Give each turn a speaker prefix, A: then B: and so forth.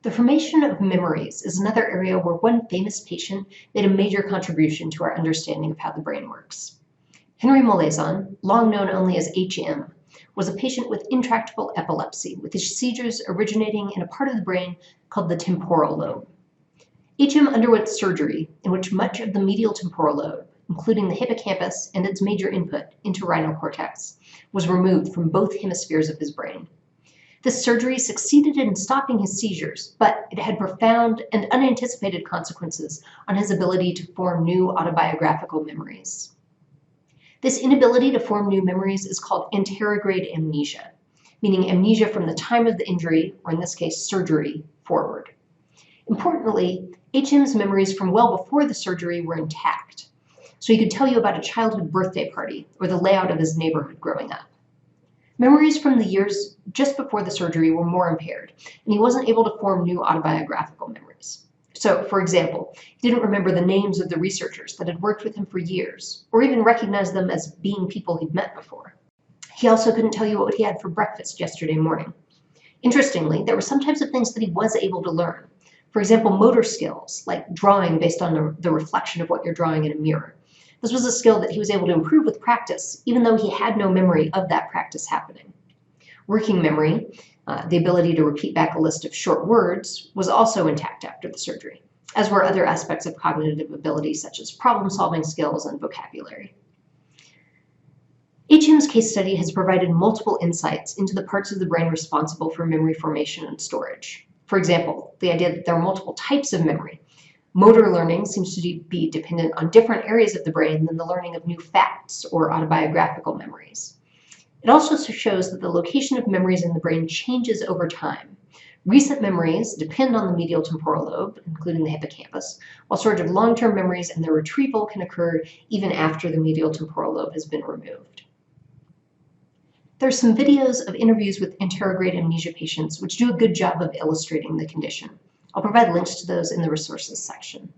A: The formation of memories is another area where one famous patient made a major contribution to our understanding of how the brain works. Henry Molaison, long known only as HM, was a patient with intractable epilepsy, with his seizures originating in a part of the brain called the temporal lobe. HM underwent surgery in which much of the medial temporal lobe, including the hippocampus and its major input, entorhinal cortex, was removed from both hemispheres of his brain. This surgery succeeded in stopping his seizures, but it had profound and unanticipated consequences on his ability to form new autobiographical memories. This inability to form new memories is called anterograde amnesia, meaning amnesia from the time of the injury, or in this case, surgery, forward. Importantly, HM's memories from well before the surgery were intact, so he could tell you about a childhood birthday party or the layout of his neighborhood growing up. Memories from the years just before the surgery were more impaired, and he wasn't able to form new autobiographical memories. So, for example, he didn't remember the names of the researchers that had worked with him for years, or even recognize them as being people he'd met before. He also couldn't tell you what he had for breakfast yesterday morning. Interestingly, there were some types of things that he was able to learn. For example, motor skills, like drawing based on the reflection of what you're drawing in a mirror. This was a skill that he was able to improve with practice, even though he had no memory of that practice happening. Working memory, the ability to repeat back a list of short words, was also intact after the surgery, as were other aspects of cognitive ability such as problem-solving skills and vocabulary. HM's case study has provided multiple insights into the parts of the brain responsible for memory formation and storage. For example, the idea that there are multiple types of memory. Motor learning seems to be dependent on different areas of the brain than the learning of new facts or autobiographical memories. It also shows that the location of memories in the brain changes over time. Recent memories depend on the medial temporal lobe, including the hippocampus, while storage of long-term memories and their retrieval can occur even after the medial temporal lobe has been removed. There are some videos of interviews with anterograde amnesia patients which do a good job of illustrating the condition. I'll provide links to those in the resources section.